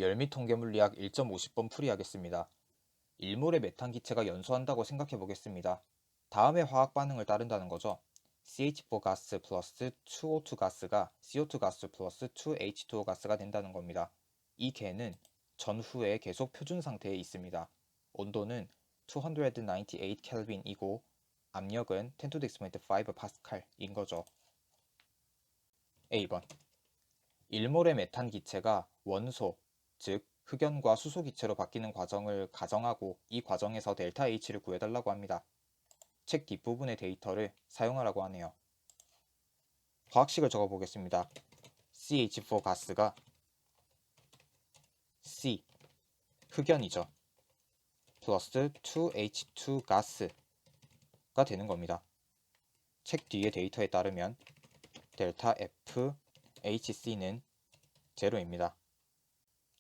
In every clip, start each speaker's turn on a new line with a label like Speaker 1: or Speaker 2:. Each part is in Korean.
Speaker 1: 열및 통계물리학 1.50번 풀이하겠습니다. 일몰의 메탄 기체가 연소한다고 생각해 보겠습니다. 다음의 화학 반응을 따른다는 거죠. CH4 가스 플러스 2O2 가스가 CO2 가스 플러스 2H2O 가스가 된다는 겁니다. 이 개는 전후에 계속 표준 상태에 있습니다. 온도는 298 켈빈이고 압력은 10 to the -5 파스칼인 거죠. A번 일몰의 메탄 기체가 원소, 즉 흑연과 수소 기체로 바뀌는 과정을 가정하고 이 과정에서 델타 H를 구해달라고 합니다. 책 뒷부분의 데이터를 사용하라고 하네요. 화학식을 적어보겠습니다. CH4 가스가 C, 흑연이죠. 플러스 2H2 가스가 되는 겁니다. 책 뒤의 데이터에 따르면 델타 F, HC는 제로입니다.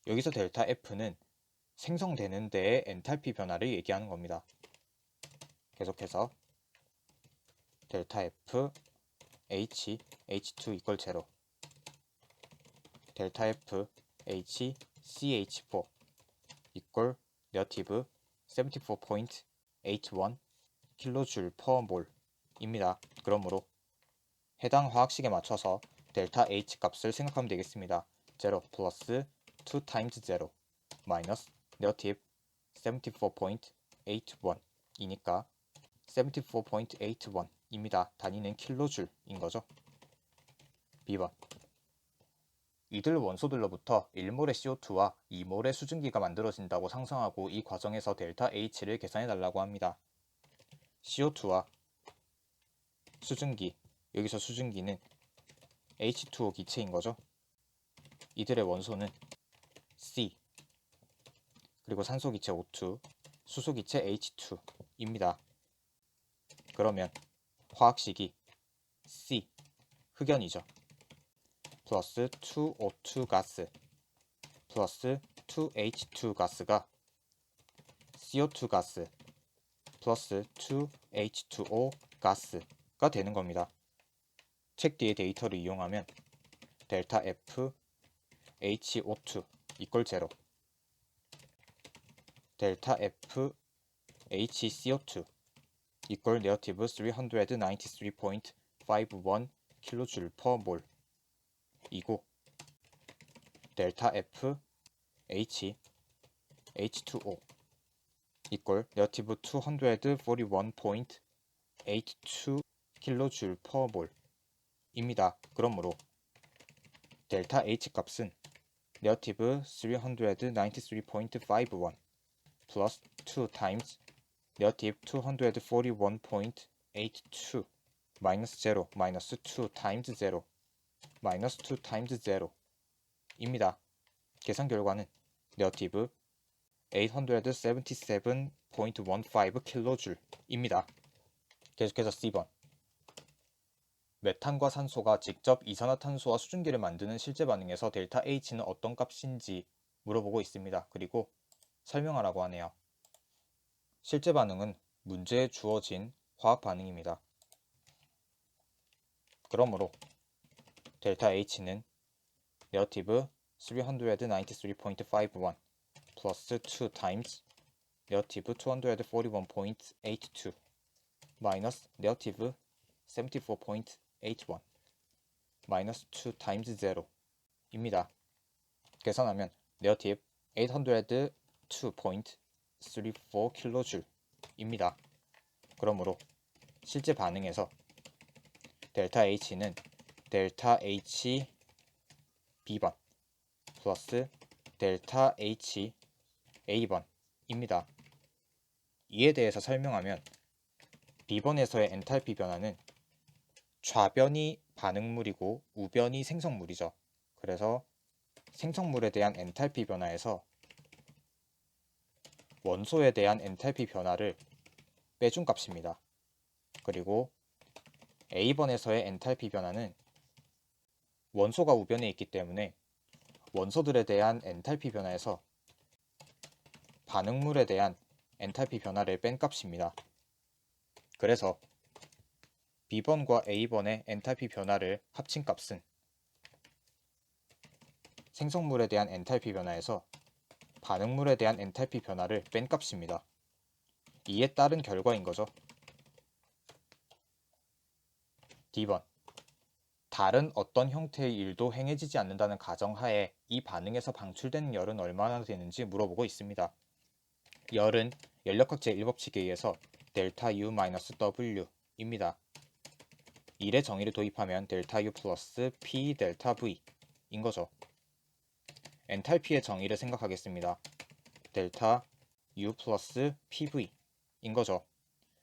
Speaker 1: 여기서 델타 F는 생성되는 데의 엔탈피 변화를 얘기하는 겁니다. 계속해서 델타 F, H, H2 이퀄 제로, 델타 F, H, CH4 이퀄 네거티브 74.81 킬로줄 퍼 몰입니다. 그러므로 해당 화학식에 맞춰서 델타 H 값을 생각하면 되겠습니다. 0 플러스 2 times 0 마이너스 네거티브 74.81 이니까 74.81입니다. 단위는 킬로줄인 거죠. B번 이들 원소들로부터 1몰의 CO2와 2몰의 수증기가 만들어진다고 상상하고 이 과정에서 델타 H를 계산해 달라고 합니다. CO2와 수증기, 여기서 수증기는 H2O 기체인 거죠. 이들의 원소는 C, 그리고 산소 기체 O2, 수소 기체 H2입니다. 그러면 화학식이 C, 흑연이죠. 플러스 2O2 가스 플러스 2H2 가스가 CO2 가스 플러스 2H2O 가스가 되는 겁니다. 책 뒤의 데이터를 이용하면 델타 F, HO2 이퀄 0 델타 F, HCO2 이퀄 네거티브 393.51 킬로줄 퍼 몰 이고 델타 F, H, H2O 이퀄 네거티브 241.82 킬로줄 퍼 몰입니다. 그러므로 델타 H 값은 네거티브 393.51 플러스 2 times 네거티브 241.82 마이너스 0 마이너스 2 times 0 마이너스 2 times 0입니다. 계산 결과는 네거티브 877.15 킬로줄입니다. 계속해서 C번 메탄과 산소가 직접 이산화탄소와 수증기를 만드는 실제 반응에서 델타 H는 어떤 값인지 물어보고 있습니다. 그리고 설명하라고 하네요. 실제 반응은 문제에 주어진 화학 반응입니다. 그러므로 델타 H는 네거티브 393.51 플러스 2 times 네거티브 241.82 마이너스 네거티브 74.81 마이너스 2 times 0입니다. 계산하면 네거티브 802.34 킬로줄입니다. 그러므로 실제 반응에서 델타 H는 델타 H B번 플러스 델타 H A번입니다. 이에 대해서 설명하면 B번에서의 엔탈피 변화는 좌변이 반응물이고 우변이 생성물이죠. 그래서 생성물에 대한 엔탈피 변화에서 원소에 대한 엔탈피 변화를 빼준 값입니다. 그리고 A번에서의 엔탈피 변화는 원소가 우변에 있기 때문에 원소들에 대한 엔탈피 변화에서 반응물에 대한 엔탈피 변화를 뺀 값입니다. 그래서 B번과 A번의 엔탈피 변화를 합친 값은 생성물에 대한 엔탈피 변화에서 반응물에 대한 엔탈피 변화를 뺀 값입니다. 이에 따른 결과인 거죠. D번. 다른 어떤 형태의 일도 행해지지 않는다는 가정하에 이 반응에서 방출되는 열은 얼마나 되는지 물어보고 있습니다. 열은 연력학제 1법칙에 의해서 델타 U-W입니다. 1의 정의를 도입하면 델타 U 플러스 P 델타 V인 거죠. 엔탈피의 정의를 생각하겠습니다. 델타 U 플러스 PV인 거죠.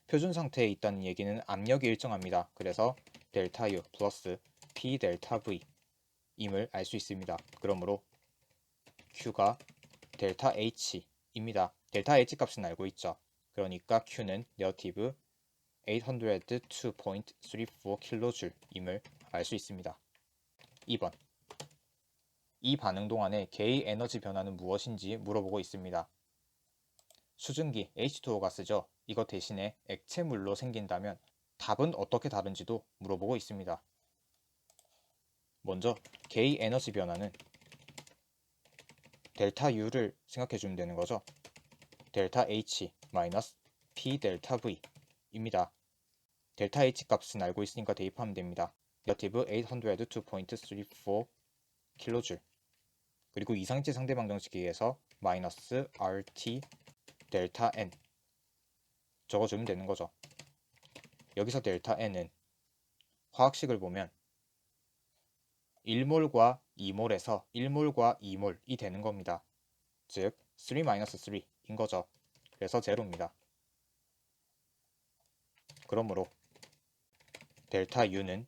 Speaker 1: 표준 상태에 있다는 얘기는 압력이 일정합니다. 그래서 델타 U 플러스 P 델타 V임을 알 수 있습니다. 그러므로 Q가 델타 H입니다. 델타 H 값은 알고 있죠. 그러니까 Q는 네거티브 802.34kJ임을 알 수 있습니다. 2번. 이 반응 동안의 개의 에너지 변화는 무엇인지 물어보고 있습니다. 수증기 H2O 가스죠. 이거 대신에 액체물로 생긴다면 답은 어떻게 다른지도 물어보고 있습니다. 먼저 개의 에너지 변화는 델타 U를 생각해주면 되는 거죠. 델타 H 마이너스 P 델타 V입니다. 델타 H 값은 알고 있으니까 대입하면 됩니다. 네거티브 802.34kJ 그리고 이상치 상대방 정식에 의해서 마이너스 RT 델타 N 적어주면 되는 거죠. 여기서 델타 N은 화학식을 보면 1몰과 2몰에서 1몰과 2몰이 되는 겁니다. 즉 3-3인 거죠. 그래서 제로입니다. 그러므로 델타 U는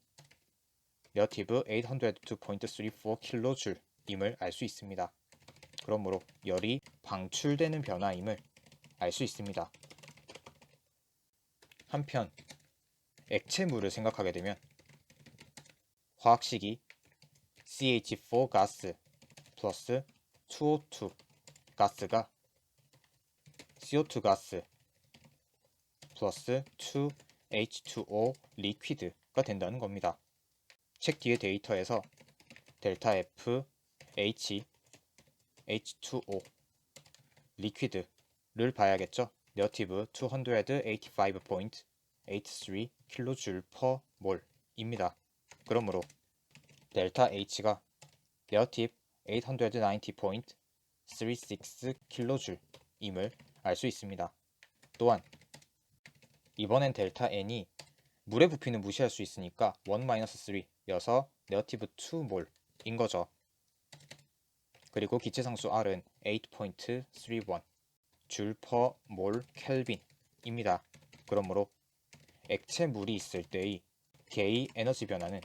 Speaker 1: 네거티브 802.34kJ임을 알 수 있습니다. 그러므로 열이 방출되는 변화임을 알 수 있습니다. 한편 액체물을 생각하게 되면 화학식이 CH4 가스 플러스 2O2 가스가 CO2 가스 플러스 2H2O 리퀴드가 된다는 겁니다. 책 뒤의 데이터에서 델타 F, H, H2O 리퀴드를 봐야겠죠. 네거티브 285.83kJ/몰입니다. 그러므로 델타 H가 네거티브 890.36kJ임을 알 수 있습니다. 또한 이번엔 델타 N이 물의 부피는 무시할 수 있으니까 1-3여서 네거티브 2몰인 거죠. 그리고 기체상수 R은 8.31 줄 per 몰 켈빈입니다. 그러므로 액체물이 있을 때의 개의 에너지 변화는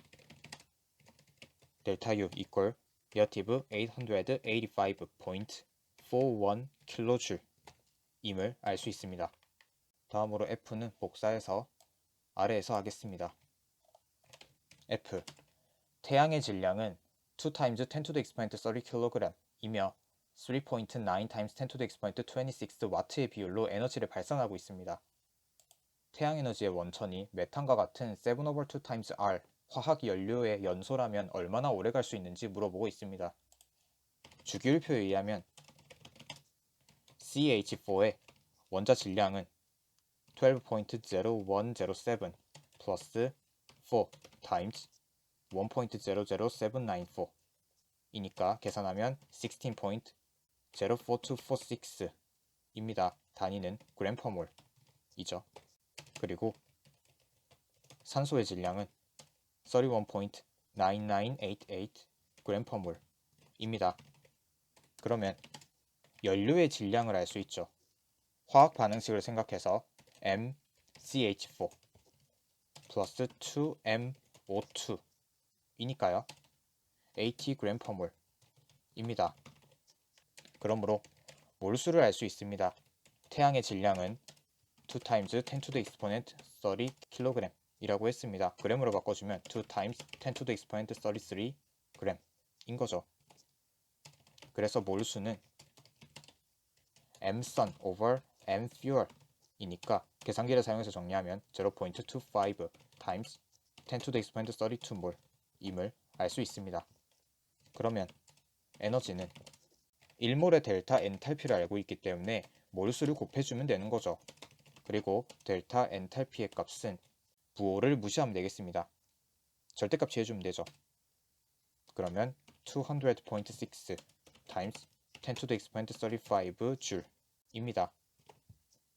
Speaker 1: 델타 U 이퀄 네거티브 885.41kJ임을 알 수 있습니다. 다음으로 F는 복사해서 아래에서 하겠습니다. F. 태양의 질량은 2 times 10 to the exponent 30kg이며 3.9 times 10 to the exponent 26 W의 비율로 에너지를 발산하고 있습니다. 태양 에너지의 원천이 메탄과 같은 7/2 times R 화학 연료의 연소라면 얼마나 오래 갈 수 있는지 물어보고 있습니다. 주기율표에 의하면 CH4의 원자 질량은 12.0107 플러스 4 times 1.00794 이니까 계산하면 16.04246입니다. 단위는 g/몰이죠. 그리고 산소의 질량은 31.9988 g/몰입니다. 그러면 연료의 질량을 알 수 있죠. 화학 반응식을 생각해서 MCH4 플러스 2MO2 이니까요. 80 g/몰입니다. 그러므로 몰수를 알 수 있습니다. 태양의 질량은 2 times 10 to the exponent 30kg 이라고 했습니다. g으로 바꿔주면 2 times 10 to the exponent 33g인 거죠. 그래서 몰수는 msun over mfuel 이니까 계산기를 사용해서 정리하면 0.25 times 10 to the exponent 32몰 임을 알 수 있습니다. 그러면 에너지는 1몰의 델타 엔탈피를 알고 있기 때문에 몰수를 곱해주면 되는 거죠. 그리고 델타 엔탈피의 값은 부호를 무시하면 되겠습니다. 절대값 해주면 되죠. 그러면 200.6 times 10 to the exponent 35 줄입니다.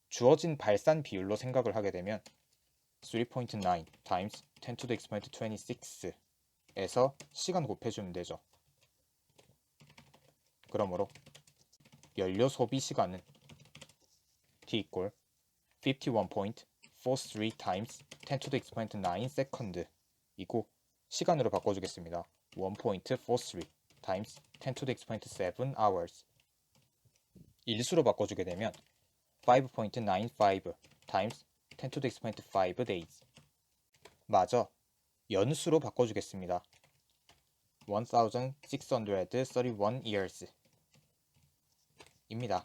Speaker 1: 주어진 발산 비율로 생각을 하게 되면 3.9 times 10 to the exponent 26에서 시간 곱해주면 되죠. 그러므로 연료 소비 시간은 T equal 51.43 times 10 to the exponent 9 second 이고 시간으로 바꿔주겠습니다. 1.43 times 10 to the exponent 7 hours 일수로 바꿔주게 되면 5.95 times 10 to the exponent 5 days 마저 연수로 바꿔주겠습니다. 1631 years 입니다.